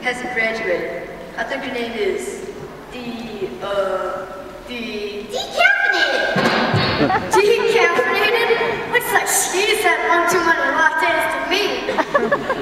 hasn't graduated. I think her name is Decaffeinated! Decaffeinated? Looks like she's had one too many lattes to me.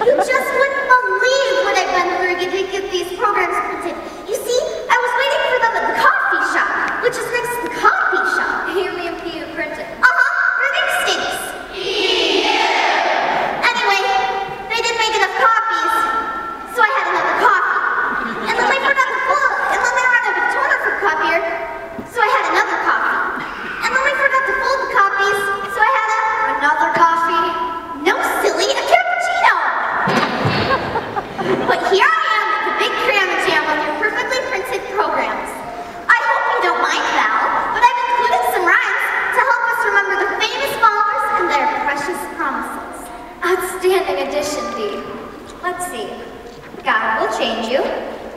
You just wouldn't believe what I've been through to get these programs printed. You see, I was waiting for them at the coffee shop, which is next to the coffee shop. You mean PU printed? Printing stinks. Anyway, they didn't make enough copies, so I had another coffee. And then they forgot to fill it, and then they ran out of toner for copier, so I had another coffee. And then they forgot to fold the copies, so I had another coffee? No, silly, a cappuccino! But here I am at the big cram jam on your perfectly printed programs. I hope you don't mind, Val, but I've included some rhymes to help us remember the famous followers and their precious promises. Outstanding addition, Dee. Let's see. God will change you,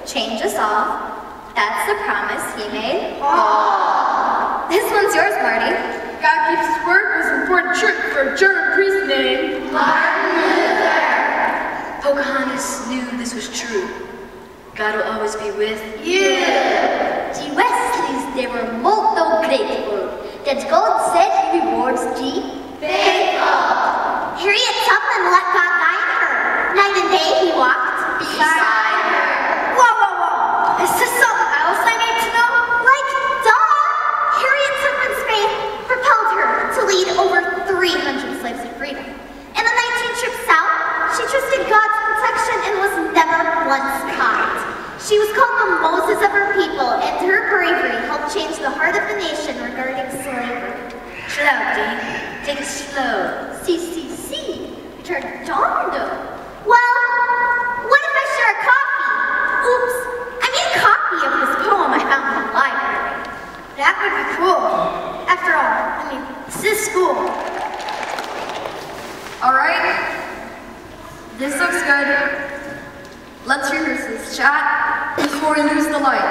change us all. That's the promise he made. Aww. This one's yours, Marty. God keeps his word was an important trick for a German priest named Martin Luther. Pocahontas knew this was true. God will always be with you. The Wesleys, they were molto grateful that God said he rewards the faithful. Harriet Tubman let God guide her. Night and day he walked beside her. Whoa. Is this something else I need to know? Like, duh! Harriet Tubman's faith propelled her to lead over 300 slaves to freedom. In the 19th trip south, she trusted God's protection and was never once caught. She was called the Moses of her people, and her bravery helped change the heart of the nation regarding slavery. Chill out, Dee. Take it slow. See. Redondo. Well, what if I share a copy? Oops, I made a copy of this poem I found in the library. That would be cool. After all, this is school. All right. This looks good. Let's rehearse this shot before we lose the light.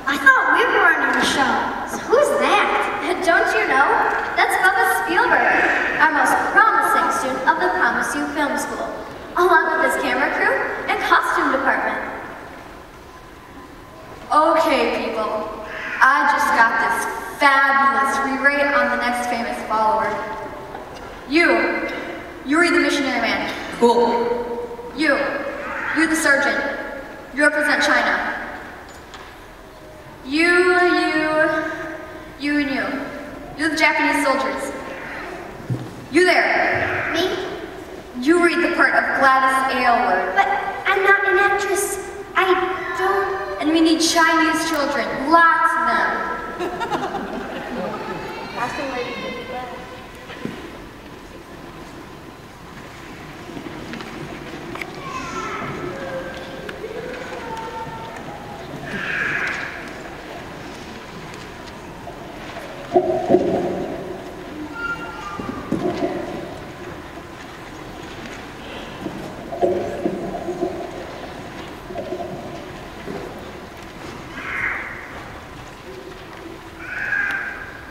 I thought we were running the show. So who's that? Don't you know? That's Bubba Spielberg, our most promising student of the Promise U Film School, along with his camera crew and costume department. Okay, people. I just got this fabulous rewrite on the next famous follower. You're the missionary man. Cool. You're the sergeant. You represent China. You and you. You're the Japanese soldiers. You there. Me? You read the part of Gladys Aylward. But I'm not an actress. I don't... And we need Chinese children. Lots of them. Costume lady could be glad.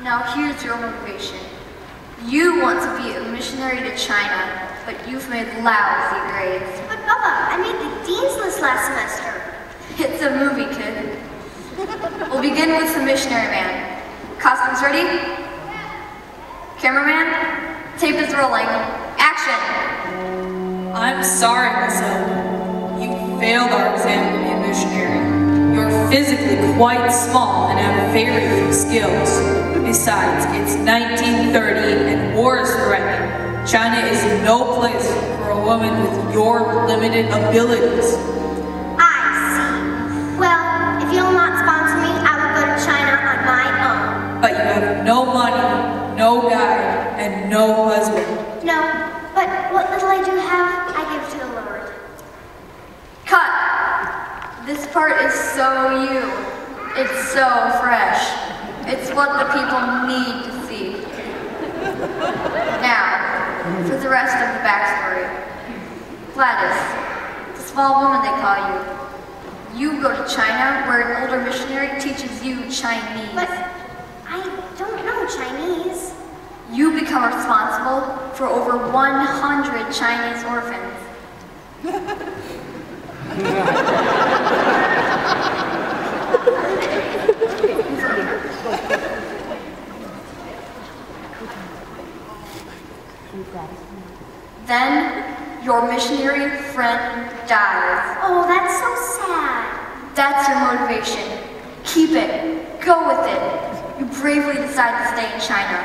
Now here's your motivation. You want to be a missionary to China, but you've made lousy grades. But Bubba, I made the dean's list last semester. It's a movie, kid. We'll begin with the missionary man. Costumes ready? Cameraman, tape is rolling. Action! I'm sorry, Miss Ellen. You failed our exam to be a missionary. You're physically quite small and have very few skills. Besides, it's 1930 and war is threatening. China is no place for a woman with your limited abilities. I see. Well, if you'll not sponsor me, I will go to China on my own. But you have no money, no guide, and no husband. No, but what little I do have, I give to the Lord. Cut! This part is so you. It's so fresh. It's what the people need to see. Now, for the rest of the backstory. Gladys, the small woman they call you. You go to China, where an older missionary teaches you Chinese. But I don't know Chinese. You become responsible for over 100 Chinese orphans. Then your missionary friend dies. Oh, that's so sad. That's your motivation. Keep it. Go with it. You bravely decide to stay in China.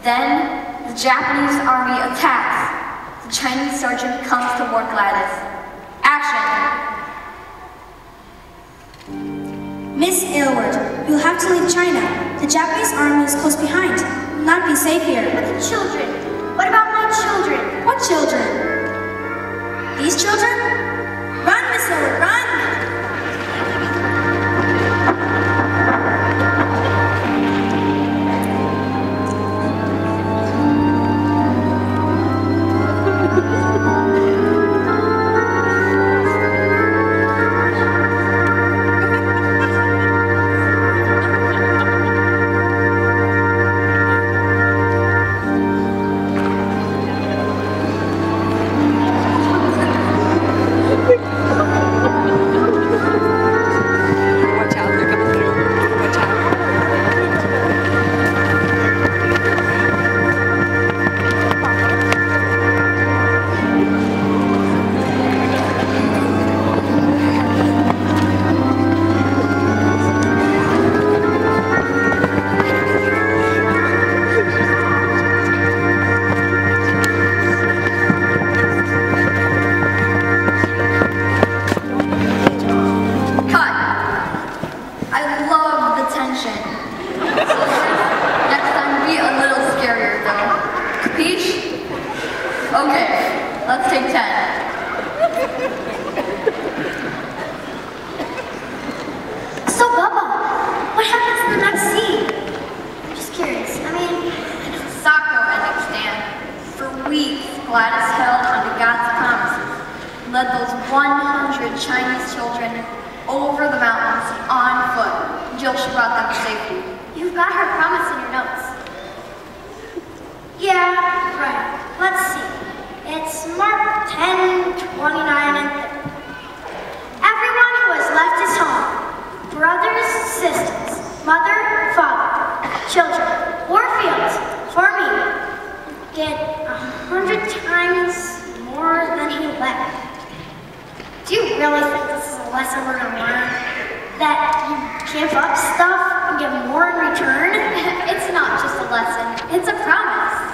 Then the Japanese army attacks. The Chinese sergeant comes toward Gladys. Action! Miss Aylward, you'll have to leave China. The Japanese army is close behind. You'll not be safe here. Children. What about my children? What children? These children? Run, Miss Aylward, run! Led those 100 Chinese children over the mountains on foot until she brought them to safety. You've got her promise in your notes. Yeah, right. Let's see. It's marked 10, 29, and 30. Everyone who has left his home, brothers, sisters, mother, father, children, or fields, for me, get 100 times more than he left. Do you really think this is a lesson we're gonna learn? That you give up stuff and get more in return? It's not just a lesson, it's a promise.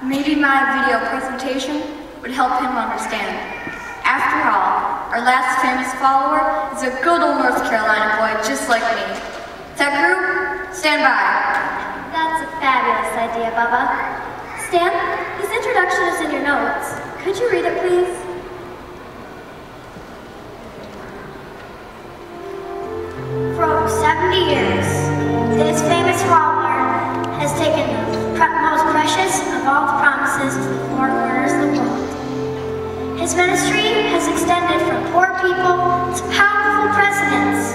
Maybe my video presentation would help him understand. After all, our last famous follower is a good old North Carolina boy just like me. Tech group, stand by. That's a fabulous idea, Bubba. Stan, his introduction is in your notes. Could you read it, please? For over 70 years, this famous follower has taken the most precious of all the promises to the four corners of the world. His ministry has extended from poor people to powerful presidents,